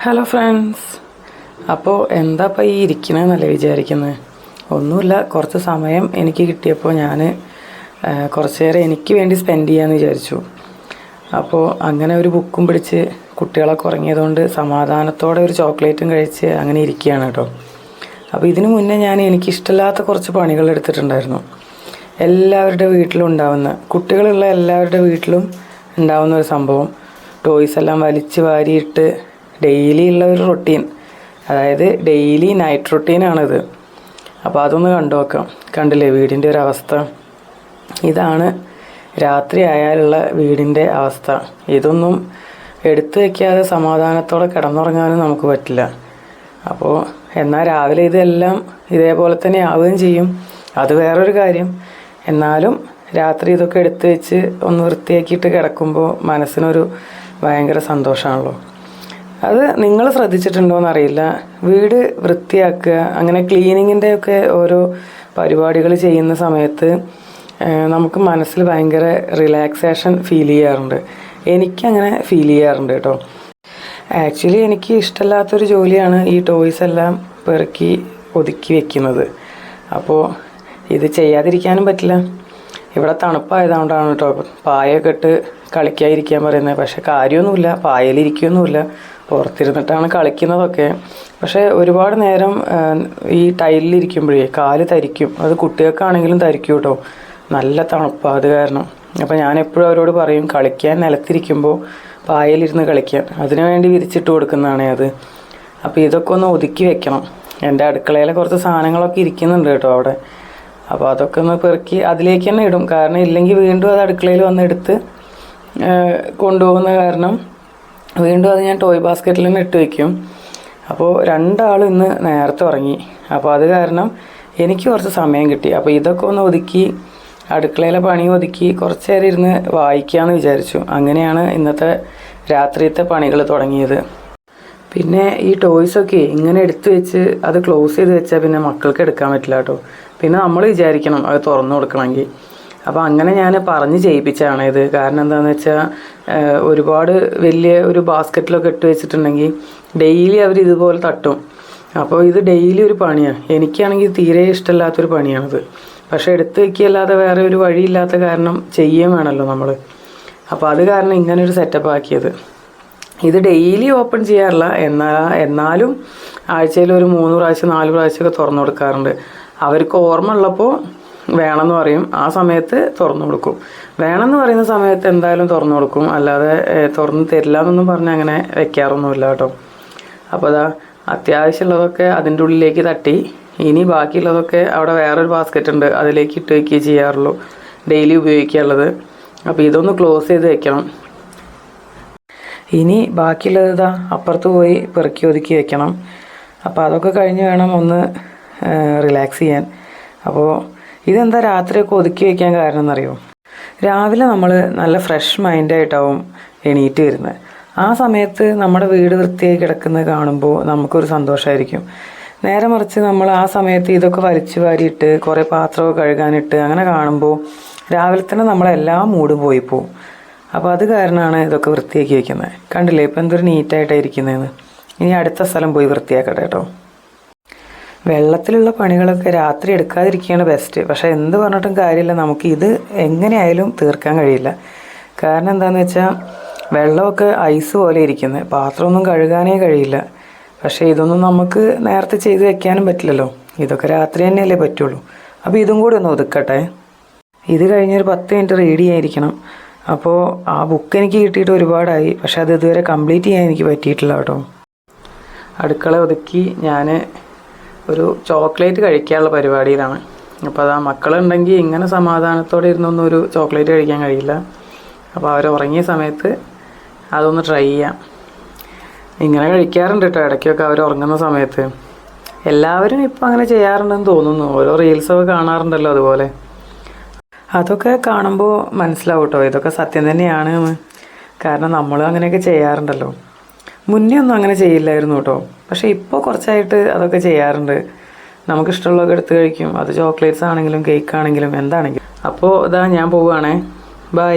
Hello friends. അപ്പോൾ എന്താപ്പോൾ ഈ ഇരിക്കണമെന്നല്ലേ വിചാരിക്കുന്നത്? ഒന്നുമില്ല, കുറച്ച് സമയം എനിക്ക് കിട്ടിയപ്പോൾ ഞാൻ കുറച്ച് നേരം എനിക്ക് വേണ്ടി സ്പെൻഡ് ചെയ്യാമെന്ന് വിചാരിച്ചു. അപ്പോൾ അങ്ങനെ ഒരു ബുക്കും പിടിച്ച് കുട്ടികളൊക്കെ ഉറങ്ങിയതുകൊണ്ട് സമാധാനത്തോടെ ഒരു ചോക്ലേറ്റും കഴിച്ച് അങ്ങനെ ഇരിക്കുകയാണ് കേട്ടോ. അപ്പോൾ ഇതിനു മുന്നേ ഞാൻ എനിക്കിഷ്ടമില്ലാത്ത കുറച്ച് പണികൾ എടുത്തിട്ടുണ്ടായിരുന്നു. എല്ലാവരുടെ വീട്ടിലും ഉണ്ടാവുന്ന, കുട്ടികളുള്ള എല്ലാവരുടെ വീട്ടിലും ഉണ്ടാവുന്ന ഒരു സംഭവം, ടോയ്സ് എല്ലാം വലിച്ച് വാരിയിട്ട് ഡെയിലി ഉള്ള ഒരു റൊട്ടീൻ, അതായത് ഡെയിലി നൈറ്റ് റൊട്ടീനാണിത്. അപ്പോൾ അതൊന്ന് കണ്ടു നോക്കാം. കണ്ടില്ലേ വീടിൻ്റെ ഒരു അവസ്ഥ? ഇതാണ് രാത്രി ആയാലുള്ള വീടിൻ്റെ അവസ്ഥ. ഇതൊന്നും എടുത്തു വയ്ക്കാതെ സമാധാനത്തോടെ കിടന്നുറങ്ങാനും നമുക്ക് പറ്റില്ല. അപ്പോൾ എന്നാൽ രാവിലെ ഇതെല്ലാം ഇതേപോലെ തന്നെ ആവുകയും ചെയ്യും, അത് വേറൊരു കാര്യം. എന്നാലും രാത്രി ഇതൊക്കെ എടുത്തു വെച്ച് ഒന്ന് വൃത്തിയാക്കിയിട്ട് കിടക്കുമ്പോൾ മനസ്സിനൊരു ഭയങ്കര സന്തോഷമാണല്ലോ. അത് നിങ്ങൾ ശ്രദ്ധിച്ചിട്ടുണ്ടോയെന്നറിയില്ല, വീട് വൃത്തിയാക്കുക, അങ്ങനെ ക്ലീനിങ്ങിൻ്റെ ഒക്കെ ഓരോ പരിപാടികൾ ചെയ്യുന്ന സമയത്ത് നമുക്ക് മനസ്സിൽ ഭയങ്കര റിലാക്സേഷൻ ഫീൽ ചെയ്യാറുണ്ട്. എനിക്കങ്ങനെ ഫീൽ ചെയ്യാറുണ്ട് കേട്ടോ. ആക്ച്വലി എനിക്ക് ഇഷ്ടമില്ലാത്തൊരു ജോലിയാണ് ഈ ടോയ്സ് എല്ലാം പെറുക്കി ഒതുക്കി വെക്കുന്നത്. അപ്പോൾ ഇത് ചെയ്യാതിരിക്കാനും പറ്റില്ല. ഇവിടെ തണുപ്പായതുകൊണ്ടാണ് കേട്ടോ പായൊക്കെ ഇട്ട് കളിക്കാതിരിക്കാൻ പറയുന്നത്. പക്ഷേ കാര്യമൊന്നുമില്ല, പായലിരിക്കുകയൊന്നുമില്ല, പുറത്തിരുന്നിട്ടാണ് കളിക്കുന്നതൊക്കെ. പക്ഷേ ഒരുപാട് നേരം ഈ ടൈലിലിരിക്കുമ്പോഴേ കാല് തരിക്കും. അത് കുട്ടികൾക്കാണെങ്കിലും തരിക്കും കേട്ടോ, നല്ല തണുപ്പാണ് അത് കാരണം. അപ്പോൾ ഞാൻ എപ്പോഴും അവരോട് പറയും, കളിക്കാൻ നിലത്തിരിക്കുമ്പോൾ പായലിരുന്ന് കളിക്കാൻ. അതിനു വേണ്ടി വിരിച്ചിട്ട് കൊടുക്കുന്നതാണ് അത്. അപ്പോൾ ഇതൊക്കെ ഒന്ന് ഒതുക്കി വെക്കണം. എൻ്റെ അടുക്കളയിലെ കുറച്ച് സാധനങ്ങളൊക്കെ ഇരിക്കുന്നുണ്ട് കേട്ടോ അവിടെ. അപ്പോൾ അതൊക്കെ ഒന്ന് പെറുക്കി അതിലേക്ക് തന്നെ ഇടും. കാരണം ഇല്ലെങ്കിൽ വീണ്ടും അത് അടുക്കളയിൽ വന്നെടുത്ത് കൊണ്ടുപോകുന്ന കാരണം വീണ്ടും അത് ഞാൻ ടോയ് ബാസ്ക്കറ്റിൽ തന്നെ ഇട്ട് വയ്ക്കും. അപ്പോൾ രണ്ടാളും ഇന്ന് നേരത്തെ ഉറങ്ങി. അപ്പോൾ അത് കാരണം എനിക്ക് കുറച്ച് സമയം കിട്ടി. അപ്പോൾ ഇതൊക്കെ ഒന്ന് ഒതുക്കി അടുക്കളയിലെ പണി ഒതുക്കി കുറച്ച് നേരം ഇരുന്ന് വായിക്കാമെന്ന് വിചാരിച്ചു. അങ്ങനെയാണ് ഇന്നത്തെ രാത്രിയത്തെ പണികൾ തുടങ്ങിയത്. പിന്നെ ഈ ടോയ്സൊക്കെ ഇങ്ങനെ എടുത്തു വെച്ച് അത് ക്ലോസ് ചെയ്ത് വെച്ചാൽ പിന്നെ മക്കൾക്ക് എടുക്കാൻ പറ്റില്ല കേട്ടോ. പിന്നെ നമ്മൾ വിചാരിക്കണം അത് തുറന്നു കൊടുക്കണമെങ്കിൽ. അപ്പോൾ അങ്ങനെ ഞാൻ പറഞ്ഞ് ചെയ്യിപ്പിച്ചാണ് ഇത്. കാരണം എന്താണെന്ന് വെച്ചാൽ ഒരുപാട് വലിയ ഒരു ബാസ്ക്കറ്റിലൊക്കെ ഇട്ട് വെച്ചിട്ടുണ്ടെങ്കിൽ ഡെയിലി അവർ ഇതുപോലെ തട്ടും. അപ്പോൾ ഇത് ഡെയിലി ഒരു പണിയാണ്. എനിക്കാണെങ്കിൽ തീരെ ഇഷ്ടമില്ലാത്തൊരു പണിയാണിത്. പക്ഷേ എടുത്ത് വയ്ക്കുകയല്ലാതെ വേറെ ഒരു വഴിയില്ലാത്ത കാരണം ചെയ്യുകയും വേണമല്ലോ നമ്മൾ. അപ്പോൾ അത് കാരണം ഇങ്ങനെ ഒരു സെറ്റപ്പ് ആക്കിയത്. ഇത് ഡെയിലി ഓപ്പൺ ചെയ്യാറില്ല, എന്നാലും ആഴ്ചയിൽ ഒരു 3 പ്രാവശ്യം 4 പ്രാവശ്യമൊക്കെ തുറന്നു കൊടുക്കാറുണ്ട്. അവർക്ക് ഓർമ്മ ഉള്ളപ്പോൾ വേണമെന്ന് പറയും, ആ സമയത്ത് തുറന്നു കൊടുക്കും. വേണമെന്ന് പറയുന്ന സമയത്ത് എന്തായാലും തുറന്നു കൊടുക്കും, അല്ലാതെ തുറന്ന് തരില്ല എന്നൊന്നും പറഞ്ഞ് അങ്ങനെ വെക്കാറൊന്നുമില്ല കേട്ടോ. അപ്പോൾ അതാ അത്യാവശ്യമുള്ളതൊക്കെ അതിൻ്റെ ഉള്ളിലേക്ക് തട്ടി. ഇനി ബാക്കിയുള്ളതൊക്കെ അവിടെ വേറൊരു ബാസ്ക്കറ്റ് ഉണ്ട്, അതിലേക്ക് ഇട്ട് വയ്ക്കുകയേ ചെയ്യാറുള്ളൂ, ഡെയിലി ഉപയോഗിക്കാനുള്ളത്. അപ്പോൾ ഇതൊന്ന് ക്ലോസ് ചെയ്ത് വെക്കണം. ഇനി ബാക്കിയുള്ളത് ഇതാ അപ്പുറത്ത് പോയി പെറുക്കി ഒതുക്കി വെക്കണം. അപ്പോൾ അതൊക്കെ കഴിഞ്ഞ് വേണം ഒന്ന് റിലാക്സ് ചെയ്യാൻ. അപ്പോൾ ഇതെന്താ രാത്രിയൊക്കെ ഒതുക്കി വയ്ക്കാൻ കാരണം എന്നറിയോ? രാവിലെ നമ്മൾ നല്ല ഫ്രഷ് മൈൻഡായിട്ടാവും എണീറ്റ് വരുന്നത്. ആ സമയത്ത് നമ്മുടെ വീട് വൃത്തിയായി കിടക്കുന്നത് കാണുമ്പോൾ നമുക്കൊരു സന്തോഷമായിരിക്കും. നേരെ മറിച്ച് നമ്മൾ ആ സമയത്ത് ഇതൊക്കെ വലിച്ചു വാരിയിട്ട് കുറേ പാത്രമൊക്കെ കഴുകാനിട്ട് അങ്ങനെ കാണുമ്പോൾ രാവിലെ തന്നെ നമ്മളെല്ലാ മൂടും പോയി പോവും. അപ്പോൾ അത് കാരണമാണ് ഇതൊക്കെ വൃത്തിയാക്കി വയ്ക്കുന്നത്. കണ്ടില്ലേ ഇപ്പോൾ എന്തൊരു നീറ്റായിട്ടാണ് ഇരിക്കുന്നതെന്ന്. ഇനി അടുത്ത സ്ഥലം പോയി വൃത്തിയാക്കട്ടെ കേട്ടോ. വെള്ളത്തിലുള്ള പണികളൊക്കെ രാത്രി എടുക്കാതിരിക്കുകയാണ് ബെസ്റ്റ്. പക്ഷേ എന്ത് പറഞ്ഞിട്ടും കാര്യമില്ല, നമുക്ക് ഇത് എങ്ങനെയായാലും തീർക്കാൻ കഴിയില്ല. കാരണം എന്താണെന്ന് വെച്ചാൽ വെള്ളമൊക്കെ ഐസ് പോലെ ഇരിക്കുന്നത്, പാത്രമൊന്നും കഴുകാനേ കഴിയില്ല. പക്ഷേ ഇതൊന്നും നമുക്ക് നേരത്തെ ചെയ്ത് വെക്കാനും പറ്റില്ലല്ലോ, ഇതൊക്കെ രാത്രി തന്നെയല്ലേ പറ്റുള്ളൂ. അപ്പോൾ ഇതും കൂടി ഒന്ന് ഒതുക്കട്ടെ. ഇത് കഴിഞ്ഞൊരു 10 മിനിറ്റ് റീഡ് ചെയ്യാതിരിക്കണം. അപ്പോൾ ആ ബുക്ക് എനിക്ക് കിട്ടിയിട്ട് ഒരുപാടായി, പക്ഷെ അത് ഇതുവരെ കംപ്ലീറ്റ് ചെയ്യാൻ എനിക്ക് പറ്റിയിട്ടില്ല കേട്ടോ. അടുക്കള ഒതുക്കി ഞാൻ ഒരു ചോക്ലേറ്റ് കഴിക്കാനുള്ള പരിപാടിയിലാണ്. അപ്പോൾ അത് ആ മക്കളുണ്ടെങ്കിൽ ഇങ്ങനെ സമാധാനത്തോടെ ഇരുന്നൊന്നും ഒരു ചോക്ലേറ്റ് കഴിക്കാൻ കഴിയില്ല. അപ്പോൾ അവർ ഉറങ്ങിയ സമയത്ത് അതൊന്ന് ട്രൈ ചെയ്യാം. ഇങ്ങനെ കഴിക്കാറുണ്ട് കേട്ടോ ഇടയ്ക്കൊക്കെ അവർ ഉറങ്ങുന്ന സമയത്ത്. എല്ലാവരും ഇപ്പോൾ അങ്ങനെ ചെയ്യാറുണ്ടെന്ന് തോന്നുന്നു, ഓരോ റീൽസൊക്കെ കാണാറുണ്ടല്ലോ അതുപോലെ. അതൊക്കെ കാണുമ്പോൾ മനസ്സിലാവും കേട്ടോ ഇതൊക്കെ സത്യം തന്നെയാണ് എന്ന്. കാരണം നമ്മളും അങ്ങനെയൊക്കെ ചെയ്യാറുണ്ടല്ലോ. മുന്നേ ഒന്നും അങ്ങനെ ചെയ്യില്ലായിരുന്നു കേട്ടോ, പക്ഷേ ഇപ്പോൾ കുറച്ചായിട്ട് അതൊക്കെ ചെയ്യാറുണ്ട്. നമുക്കിഷ്ടമുള്ളതൊക്കെ എടുത്ത് കഴിക്കും, അത് ചോക്ലേറ്റ്സ് ആണെങ്കിലും കേക്ക് ആണെങ്കിലും എന്താണെങ്കിലും. അപ്പോൾ ഇതാ ഞാൻ പോവുകയാണേ. ബൈ.